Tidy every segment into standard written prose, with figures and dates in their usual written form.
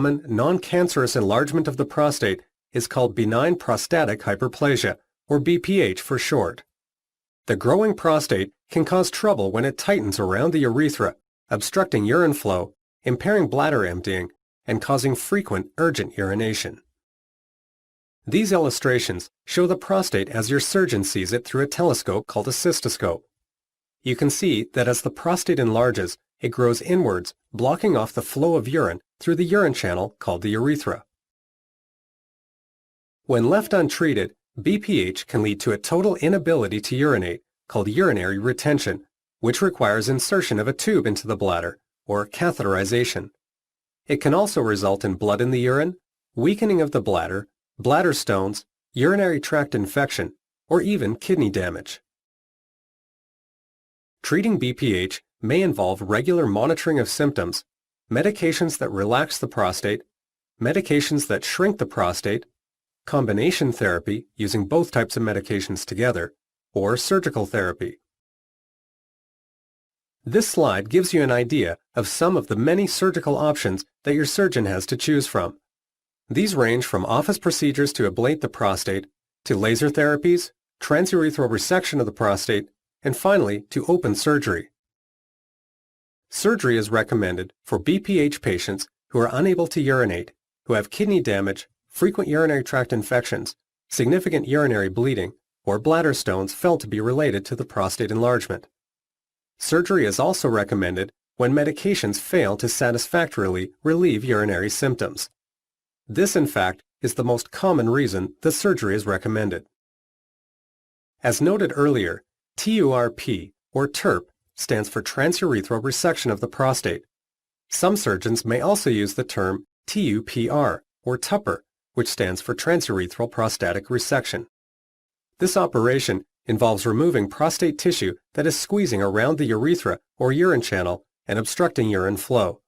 common, non-cancerous enlargement of the prostate is called benign prostatic hyperplasia, or BPH for short. The growing prostate can cause trouble when it tightens around the urethra, obstructing urine flow, impairing bladder emptying, and causing frequent urgent urination. These illustrations show the prostate as your surgeon sees it through a telescope called a cystoscope. You can see that as the prostate enlarges, it grows inwards, blocking off the flow of urine through the urine channel called the urethra. When left untreated, BPH can lead to a total inability to urinate, called urinary retention, which requires insertion of a tube into the bladder, or catheterization. It can also result in blood in the urine, weakening of the bladder, bladder stones, urinary tract infection, or even kidney damage. Treating BPH may involve regular monitoring of symptoms, medications that relax the prostate, medications that shrink the prostate, combination therapy using both types of medications together, or surgical therapy. This slide gives you an idea of some of the many surgical options that your surgeon has to choose from. These range from office procedures to ablate the prostate, to laser therapies, transurethral resection of the prostate, and finally to open surgery. Surgery is recommended for BPH patients who are unable to urinate, who have kidney damage, frequent urinary tract infections, significant urinary bleeding, or bladder stones felt to be related to the prostate enlargement. Surgery is also recommended when medications fail to satisfactorily relieve urinary symptoms. This, in fact, is the most common reason that surgery is recommended. As noted earlier, TURP, or TURP, stands for transurethral resection of the prostate. Some surgeons may also use the term TUPR, or TUPR, which stands for transurethral prostatic resection. This operation involves removing prostate tissue that is squeezing around the urethra or urine channel and obstructing urine flow.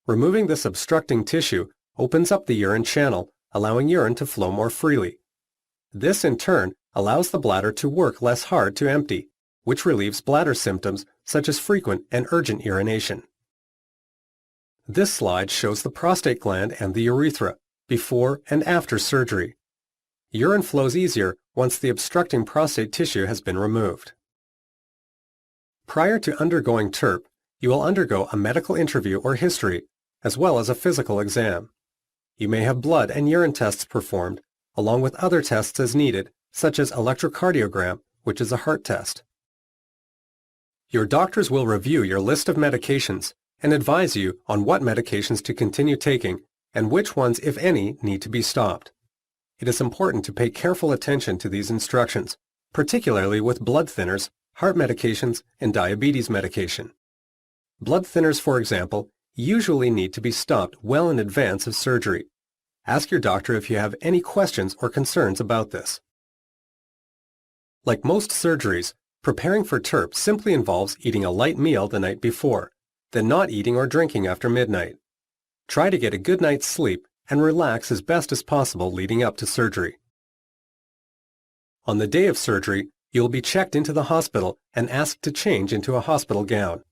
Removing this obstructing tissue opens up the urine channel, allowing urine to flow more freely. This, in turn, allows the bladder to work less hard to empty, which relieves bladder symptoms such as frequent and urgent urination. This slide shows the prostate gland and the urethra, before and after surgery. Urine flows easier once the obstructing prostate tissue has been removed. Prior to undergoing TURP, you will undergo a medical interview or history, as well as a physical exam. You may have blood and urine tests performed, along with other tests as needed, such as electrocardiogram, which is a heart test. Your doctors will review your list of medications and advise you on what medications to continue taking and which ones, if any, need to be stopped. It is important to pay careful attention to these instructions, particularly with blood thinners, heart medications, and diabetes medication. Blood thinners, for example, usually need to be stopped well in advance of surgery. Ask your doctor if you have any questions or concerns about this. Like most surgeries, preparing for TURP simply involves eating a light meal the night before, then not eating or drinking after midnight. Try to get a good night's sleep and relax as best as possible leading up to surgery. On the day of surgery, you will be checked into the hospital and asked to change into a hospital gown.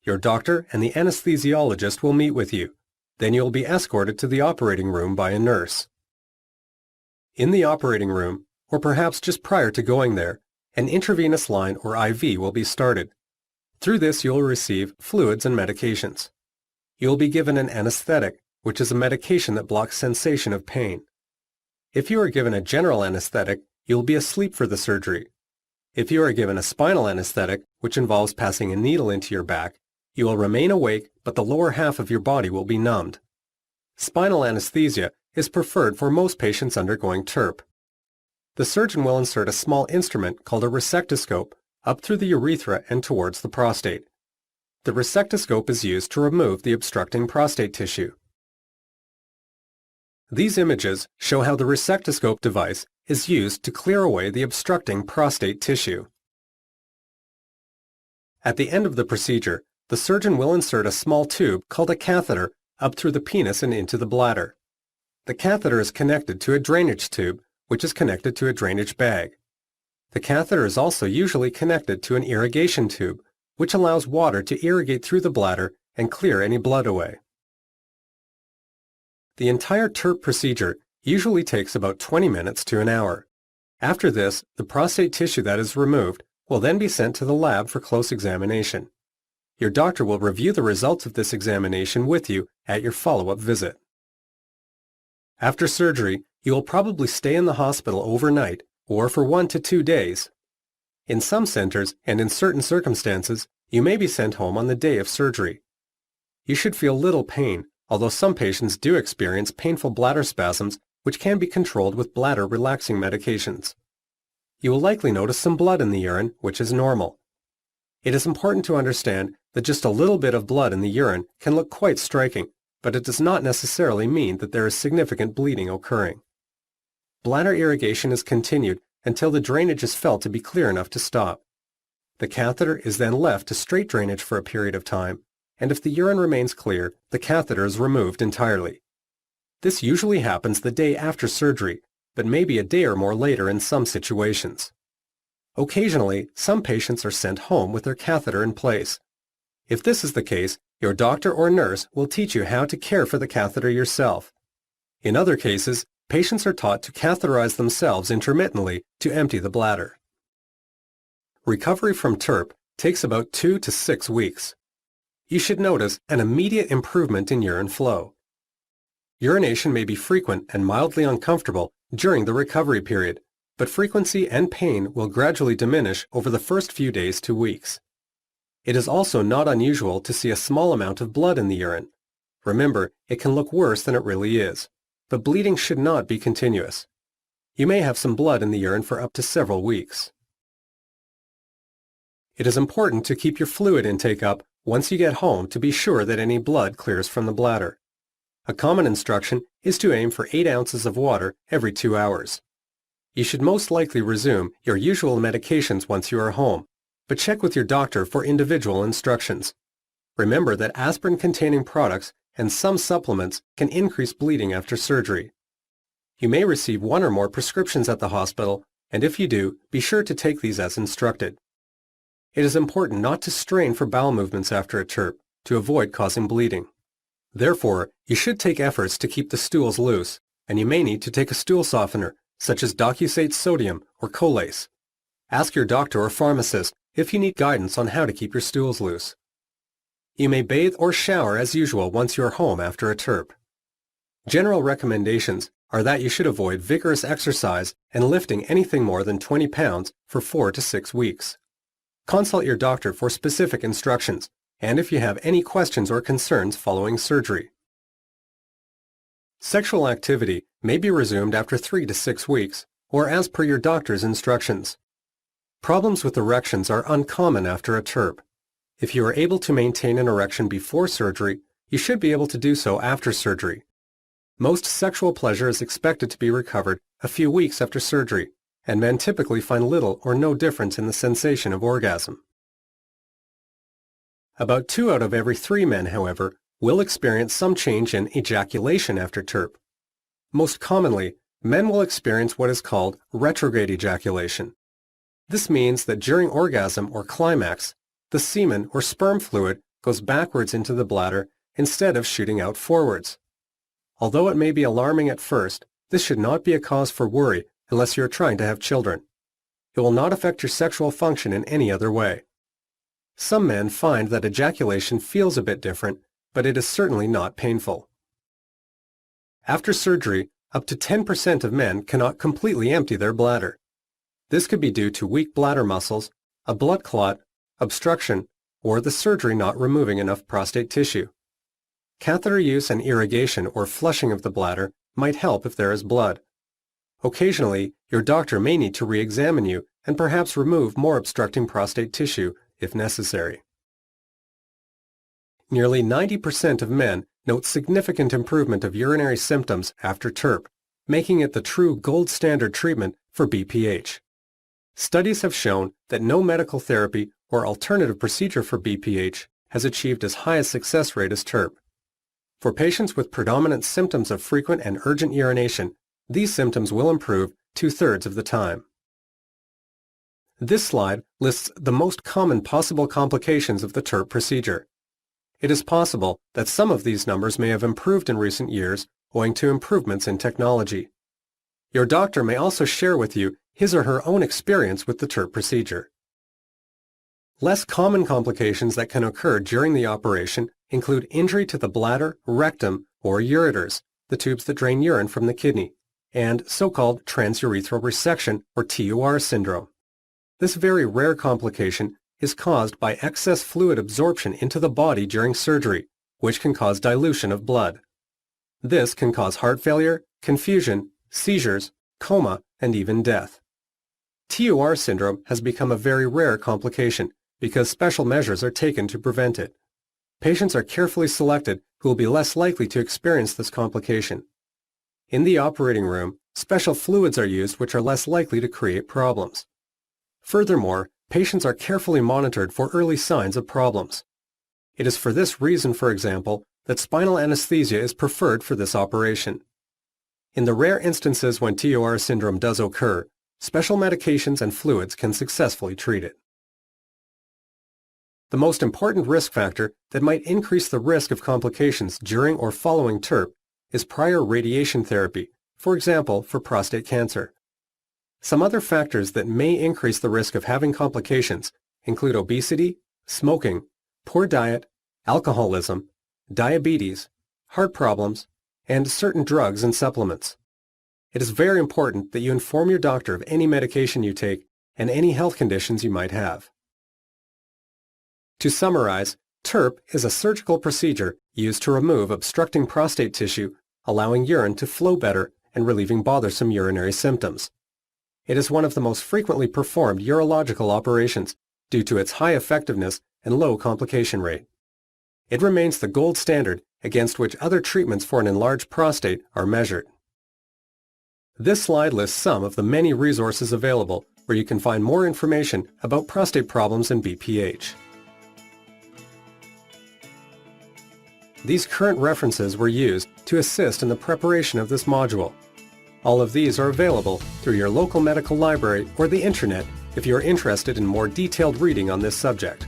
Your doctor and the anesthesiologist will meet with you. Then you will be escorted to the operating room by a nurse. In the operating room, or perhaps just prior to going there, an intravenous line or IV will be started. Through this you will receive fluids and medications. You will be given an anesthetic, which is a medication that blocks sensation of pain. If you are given a general anesthetic, you will be asleep for the surgery. If you are given a spinal anesthetic, which involves passing a needle into your back, you will remain awake, but the lower half of your body will be numbed. Spinal anesthesia is preferred for most patients undergoing TURP. The surgeon will insert a small instrument called a resectoscope up through the urethra and towards the prostate. The resectoscope is used to remove the obstructing prostate tissue. These images show how the resectoscope device is used to clear away the obstructing prostate tissue. At the end of the procedure, the surgeon will insert a small tube called a catheter up through the penis and into the bladder. The catheter is connected to a drainage tube, which is connected to a drainage bag. The catheter is also usually connected to an irrigation tube, which allows water to irrigate through the bladder and clear any blood away. The entire TURP procedure usually takes about 20 minutes to an hour. After this, the prostate tissue that is removed will then be sent to the lab for close examination. Your doctor will review the results of this examination with you at your follow-up visit. After surgery, you will probably stay in the hospital overnight or for 1 to 2 days. In some centers and in certain circumstances, you may be sent home on the day of surgery. You should feel little pain, although some patients do experience painful bladder spasms which can be controlled with bladder relaxing medications. You will likely notice some blood in the urine, which is normal. It is important to understand that just a little bit of blood in the urine can look quite striking, but it does not necessarily mean that there is significant bleeding occurring. Bladder irrigation is continued until the drainage is felt to be clear enough to stop. The catheter is then left to straight drainage for a period of time, and if the urine remains clear, the catheter is removed entirely. This usually happens the day after surgery, but maybe a day or more later in some situations. Occasionally, some patients are sent home with their catheter in place. If this is the case, your doctor or nurse will teach you how to care for the catheter yourself. In other cases, patients are taught to catheterize themselves intermittently to empty the bladder. Recovery from TURP takes about 2 to 6 weeks. You should notice an immediate improvement in urine flow. Urination may be frequent and mildly uncomfortable during the recovery period, but frequency and pain will gradually diminish over the first few days to weeks. It is also not unusual to see a small amount of blood in the urine. Remember, it can look worse than it really is, but bleeding should not be continuous. You may have some blood in the urine for up to several weeks. It is important to keep your fluid intake up once you get home to be sure that any blood clears from the bladder. A common instruction is to aim for 8 ounces of water every 2 hours. You should most likely resume your usual medications once you are home, but check with your doctor for individual instructions. Remember that aspirin-containing products and some supplements can increase bleeding after surgery. You may receive 1 or more prescriptions at the hospital, and if you do, be sure to take these as instructed. It is important not to strain for bowel movements after a TURP to avoid causing bleeding. Therefore, you should take efforts to keep the stools loose, and you may need to take a stool softener, such as docusate sodium or Colace. Ask your doctor or pharmacist if you need guidance on how to keep your stools loose. You may bathe or shower as usual once you are home after a TURP. General recommendations are that you should avoid vigorous exercise and lifting anything more than 20 pounds for 4 to 6 weeks. Consult your doctor for specific instructions, and if you have any questions or concerns following surgery. Sexual activity may be resumed after 3 to 6 weeks, or as per your doctor's instructions. Problems with erections are uncommon after a TURP. If you are able to maintain an erection before surgery, you should be able to do so after surgery. Most sexual pleasure is expected to be recovered a few weeks after surgery, and men typically find little or no difference in the sensation of orgasm. About 2 out of every 3 men, however, will experience some change in ejaculation after TURP. Most commonly, men will experience what is called retrograde ejaculation. This means that during orgasm or climax, the semen or sperm fluid goes backwards into the bladder instead of shooting out forwards. Although it may be alarming at first, this should not be a cause for worry unless you are trying to have children. It will not affect your sexual function in any other way. Some men find that ejaculation feels a bit different, but it is certainly not painful. After surgery, up to 10% of men cannot completely empty their bladder. This could be due to weak bladder muscles, a blood clot, obstruction, or the surgery not removing enough prostate tissue. Catheter use and irrigation or flushing of the bladder might help if there is blood. Occasionally, your doctor may need to re-examine you and perhaps remove more obstructing prostate tissue if necessary. Nearly 90% of men note significant improvement of urinary symptoms after TURP, making it the true gold standard treatment for BPH. Studies have shown that no medical therapy or alternative procedure for BPH has achieved as high a success rate as TURP. For patients with predominant symptoms of frequent and urgent urination, these symptoms will improve 2/3 of the time. This slide lists the most common possible complications of the TURP procedure. It is possible that some of these numbers may have improved in recent years, owing to improvements in technology. Your doctor may also share with you his or her own experience with the TURP procedure. Less common complications that can occur during the operation include injury to the bladder, rectum, or ureters, the tubes that drain urine from the kidney, and so-called transurethral resection or TUR syndrome. This very rare complication is caused by excess fluid absorption into the body during surgery, which can cause dilution of blood. This can cause heart failure, confusion, seizures, coma, and even death. TUR syndrome has become a very rare complication because special measures are taken to prevent it. Patients are carefully selected who will be less likely to experience this complication. In the operating room, special fluids are used which are less likely to create problems. Furthermore, patients are carefully monitored for early signs of problems. It is for this reason, for example, that spinal anesthesia is preferred for this operation. In the rare instances when TUR syndrome does occur, special medications and fluids can successfully treat it. The most important risk factor that might increase the risk of complications during or following TURP is prior radiation therapy, for example, for prostate cancer. Some other factors that may increase the risk of having complications include obesity, smoking, poor diet, alcoholism, diabetes, heart problems, and certain drugs and supplements. It is very important that you inform your doctor of any medication you take and any health conditions you might have. To summarize, TURP is a surgical procedure used to remove obstructing prostate tissue, allowing urine to flow better and relieving bothersome urinary symptoms. It is one of the most frequently performed urological operations due to its high effectiveness and low complication rate. It remains the gold standard against which other treatments for an enlarged prostate are measured. This slide lists some of the many resources available where you can find more information about prostate problems and BPH. These current references were used to assist in the preparation of this module. All of these are available through your local medical library or the internet if you are interested in more detailed reading on this subject.